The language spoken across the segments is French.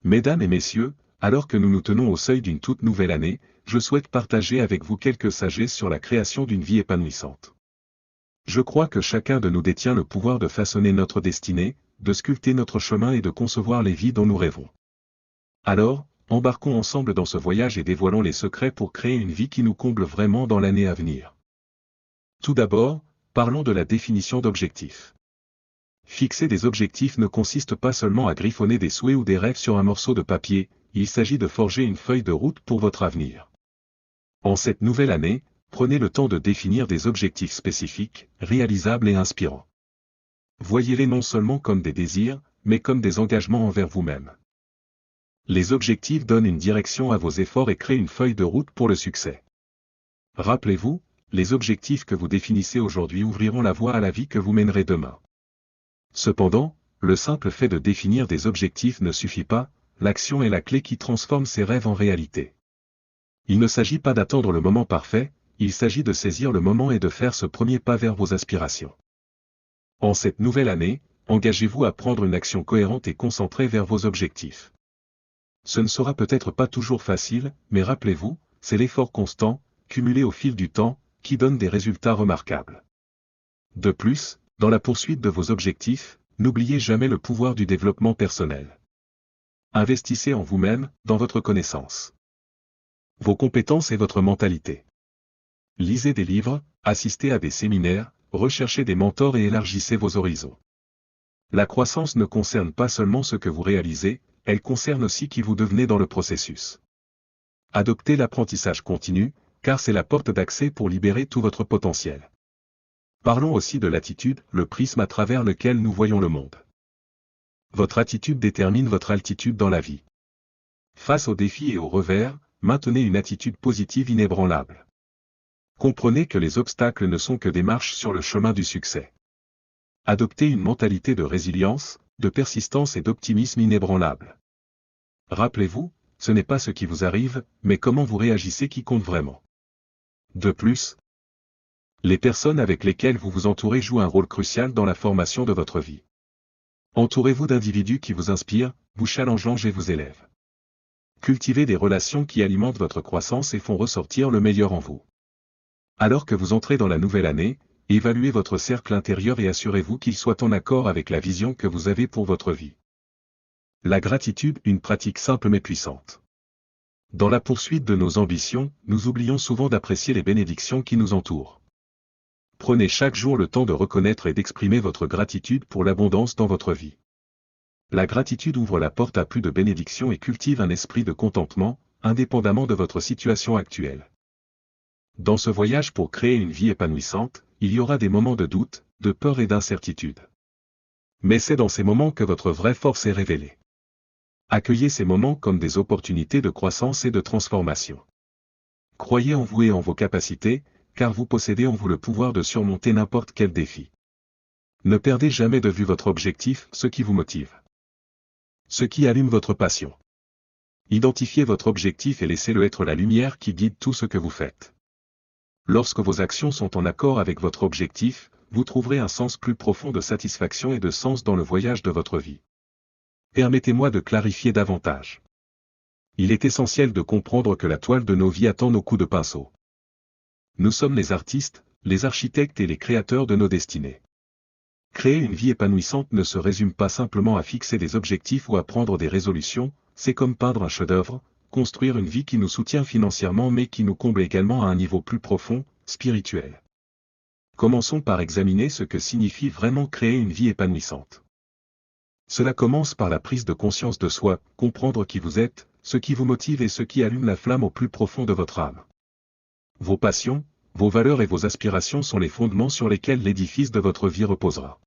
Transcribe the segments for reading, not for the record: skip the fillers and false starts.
Mesdames et messieurs, alors que nous nous tenons au seuil d'une toute nouvelle année, je souhaite partager avec vous quelques sagesses sur la création d'une vie épanouissante. Je crois que chacun de nous détient le pouvoir de façonner notre destinée, de sculpter notre chemin et de concevoir les vies dont nous rêvons. Alors, embarquons ensemble dans ce voyage et dévoilons les secrets pour créer une vie qui nous comble vraiment dans l'année à venir. Tout d'abord, parlons de la définition d'objectifs. Fixer des objectifs ne consiste pas seulement à griffonner des souhaits ou des rêves sur un morceau de papier, il s'agit de forger une feuille de route pour votre avenir. En cette nouvelle année, prenez le temps de définir des objectifs spécifiques, réalisables et inspirants. Voyez-les non seulement comme des désirs, mais comme des engagements envers vous-même. Les objectifs donnent une direction à vos efforts et créent une feuille de route pour le succès. Rappelez-vous, les objectifs que vous définissez aujourd'hui ouvriront la voie à la vie que vous mènerez demain. Cependant, le simple fait de définir des objectifs ne suffit pas, l'action est la clé qui transforme ces rêves en réalité. Il ne s'agit pas d'attendre le moment parfait, il s'agit de saisir le moment et de faire ce premier pas vers vos aspirations. En cette nouvelle année, engagez-vous à prendre une action cohérente et concentrée vers vos objectifs. Ce ne sera peut-être pas toujours facile, mais rappelez-vous, c'est l'effort constant, cumulé au fil du temps, qui donne des résultats remarquables. De plus, dans la poursuite de vos objectifs, n'oubliez jamais le pouvoir du développement personnel. Investissez en vous-même, dans votre connaissance, vos compétences et votre mentalité. Lisez des livres, assistez à des séminaires, recherchez des mentors et élargissez vos horizons. La croissance ne concerne pas seulement ce que vous réalisez, elle concerne aussi qui vous devenez dans le processus. Adoptez l'apprentissage continu, car c'est la porte d'accès pour libérer tout votre potentiel. Parlons aussi de l'attitude, le prisme à travers lequel nous voyons le monde. Votre attitude détermine votre altitude dans la vie. Face aux défis et aux revers, maintenez une attitude positive inébranlable. Comprenez que les obstacles ne sont que des marches sur le chemin du succès. Adoptez une mentalité de résilience, de persistance et d'optimisme inébranlable. Rappelez-vous, ce n'est pas ce qui vous arrive, mais comment vous réagissez qui compte vraiment. De plus, les personnes avec lesquelles vous vous entourez jouent un rôle crucial dans la formation de votre vie. Entourez-vous d'individus qui vous inspirent, vous challengent et vous élèvent. Cultivez des relations qui alimentent votre croissance et font ressortir le meilleur en vous. Alors que vous entrez dans la nouvelle année, évaluez votre cercle intérieur et assurez-vous qu'il soit en accord avec la vision que vous avez pour votre vie. La gratitude, une pratique simple mais puissante. Dans la poursuite de nos ambitions, nous oublions souvent d'apprécier les bénédictions qui nous entourent. Prenez chaque jour le temps de reconnaître et d'exprimer votre gratitude pour l'abondance dans votre vie. La gratitude ouvre la porte à plus de bénédictions et cultive un esprit de contentement, indépendamment de votre situation actuelle. Dans ce voyage pour créer une vie épanouissante, il y aura des moments de doute, de peur et d'incertitude. Mais c'est dans ces moments que votre vraie force est révélée. Accueillez ces moments comme des opportunités de croissance et de transformation. Croyez en vous et en vos capacités, car vous possédez en vous le pouvoir de surmonter n'importe quel défi. Ne perdez jamais de vue votre objectif, ce qui vous motive. Ce qui allume votre passion. Identifiez votre objectif et laissez-le être la lumière qui guide tout ce que vous faites. Lorsque vos actions sont en accord avec votre objectif, vous trouverez un sens plus profond de satisfaction et de sens dans le voyage de votre vie. Permettez-moi de clarifier davantage. Il est essentiel de comprendre que la toile de nos vies attend nos coups de pinceau. Nous sommes les artistes, les architectes et les créateurs de nos destinées. Créer une vie épanouissante ne se résume pas simplement à fixer des objectifs ou à prendre des résolutions, c'est comme peindre un chef-d'œuvre, construire une vie qui nous soutient financièrement mais qui nous comble également à un niveau plus profond, spirituel. Commençons par examiner ce que signifie vraiment créer une vie épanouissante. Cela commence par la prise de conscience de soi, comprendre qui vous êtes, ce qui vous motive et ce qui allume la flamme au plus profond de votre âme. Vos passions, vos valeurs et vos aspirations sont les fondements sur lesquels l'édifice de votre vie reposera.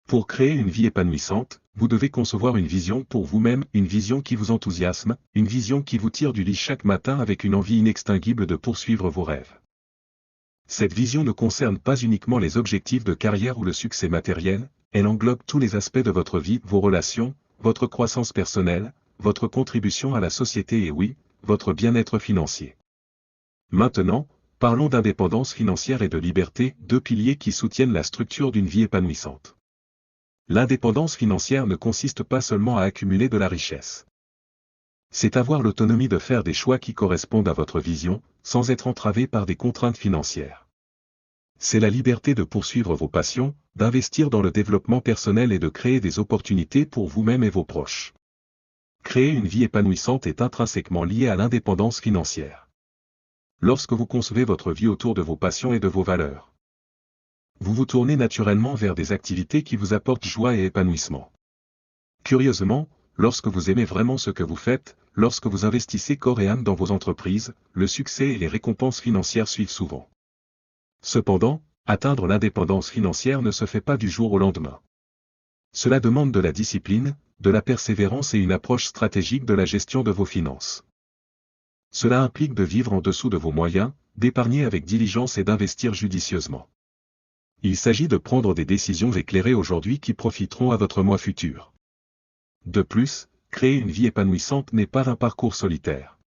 Pour créer une vie épanouissante, vous devez concevoir une vision pour vous-même, une vision qui vous enthousiasme, une vision qui vous tire du lit chaque matin avec une envie inextinguible de poursuivre vos rêves. Cette vision ne concerne pas uniquement les objectifs de carrière ou le succès matériel, elle englobe tous les aspects de votre vie, vos relations, votre croissance personnelle, votre contribution à la société et oui, votre bien-être financier. Maintenant, parlons d'indépendance financière et de liberté, deux piliers qui soutiennent la structure d'une vie épanouissante. L'indépendance financière ne consiste pas seulement à accumuler de la richesse. C'est avoir l'autonomie de faire des choix qui correspondent à votre vision, sans être entravé par des contraintes financières. C'est la liberté de poursuivre vos passions, d'investir dans le développement personnel et de créer des opportunités pour vous-même et vos proches. Créer une vie épanouissante est intrinsèquement lié à l'indépendance financière. Lorsque vous concevez votre vie autour de vos passions et de vos valeurs, vous vous tournez naturellement vers des activités qui vous apportent joie et épanouissement. Curieusement, lorsque vous aimez vraiment ce que vous faites, lorsque vous investissez corps et âme dans vos entreprises, le succès et les récompenses financières suivent souvent. Cependant, atteindre l'indépendance financière ne se fait pas du jour au lendemain. Cela demande de la discipline, de la persévérance et une approche stratégique de la gestion de vos finances. Cela implique de vivre en dessous de vos moyens, d'épargner avec diligence et d'investir judicieusement. Il s'agit de prendre des décisions éclairées aujourd'hui qui profiteront à votre moi futur. De plus, créer une vie épanouissante n'est pas un parcours solitaire.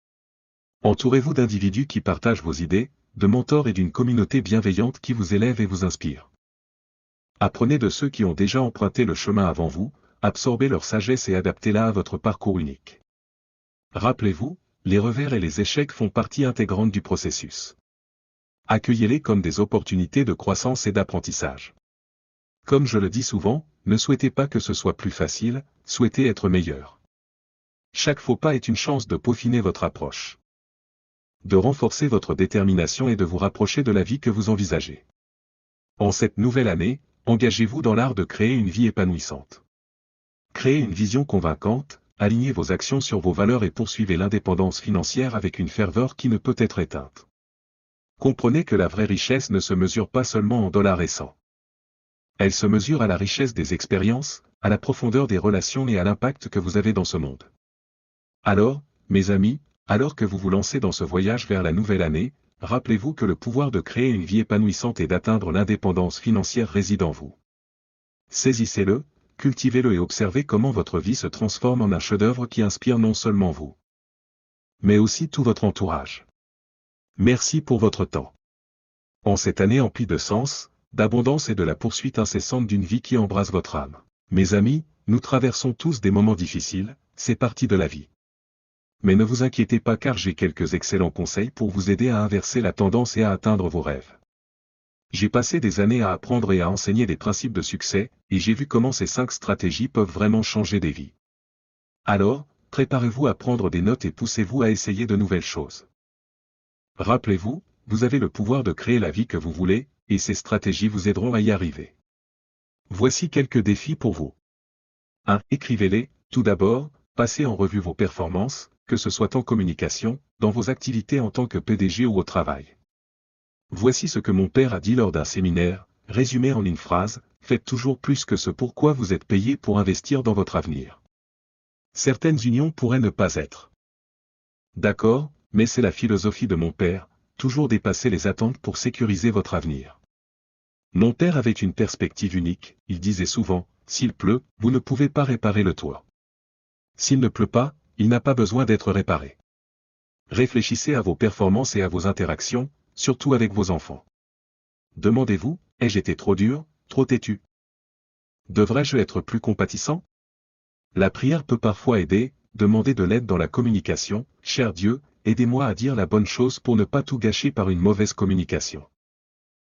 Entourez-vous d'individus qui partagent vos idées, de mentors et d'une communauté bienveillante qui vous élève et vous inspire. Apprenez de ceux qui ont déjà emprunté le chemin avant vous, absorbez leur sagesse et adaptez-la à votre parcours unique. Rappelez-vous, les revers et les échecs font partie intégrante du processus. Accueillez-les comme des opportunités de croissance et d'apprentissage. Comme je le dis souvent, ne souhaitez pas que ce soit plus facile, souhaitez être meilleur. Chaque faux pas est une chance de peaufiner votre approche, de renforcer votre détermination et de vous rapprocher de la vie que vous envisagez. En cette nouvelle année, engagez-vous dans l'art de créer une vie épanouissante. Créez une vision convaincante, alignez vos actions sur vos valeurs et poursuivez l'indépendance financière avec une ferveur qui ne peut être éteinte. Comprenez que la vraie richesse ne se mesure pas seulement en dollars et cents. Elle se mesure à la richesse des expériences, à la profondeur des relations et à l'impact que vous avez dans ce monde. Alors, mes amis, alors que vous vous lancez dans ce voyage vers la nouvelle année, rappelez-vous que le pouvoir de créer une vie épanouissante et d'atteindre l'indépendance financière réside en vous. Saisissez-le, cultivez-le et observez comment votre vie se transforme en un chef-d'œuvre qui inspire non seulement vous, mais aussi tout votre entourage. Merci pour votre temps. En cette année emplie de sens, d'abondance et de la poursuite incessante d'une vie qui embrasse votre âme. Mes amis, nous traversons tous des moments difficiles, c'est partie de la vie. Mais ne vous inquiétez pas car j'ai quelques excellents conseils pour vous aider à inverser la tendance et à atteindre vos rêves. J'ai passé des années à apprendre et à enseigner des principes de succès, et j'ai vu comment ces 5 stratégies peuvent vraiment changer des vies. Alors, préparez-vous à prendre des notes et poussez-vous à essayer de nouvelles choses. Rappelez-vous, vous avez le pouvoir de créer la vie que vous voulez, et ces stratégies vous aideront à y arriver. Voici quelques défis pour vous. 1. Écrivez-les. Tout d'abord, passez en revue vos performances, que ce soit en communication, dans vos activités en tant que PDG ou au travail. Voici ce que mon père a dit lors d'un séminaire, résumé en une phrase, faites toujours plus que ce pourquoi vous êtes payé pour investir dans votre avenir. Certaines unions pourraient ne pas être d'accord, mais c'est la philosophie de mon père, toujours dépasser les attentes pour sécuriser votre avenir. Mon père avait une perspective unique, il disait souvent, s'il pleut, vous ne pouvez pas réparer le toit. S'il ne pleut pas, il n'a pas besoin d'être réparé. Réfléchissez à vos performances et à vos interactions, surtout avec vos enfants. Demandez-vous, ai-je été trop dur, trop têtu? Devrais-je être plus compatissant? La prière peut parfois aider, demandez de l'aide dans la communication, cher Dieu, aidez-moi à dire la bonne chose pour ne pas tout gâcher par une mauvaise communication.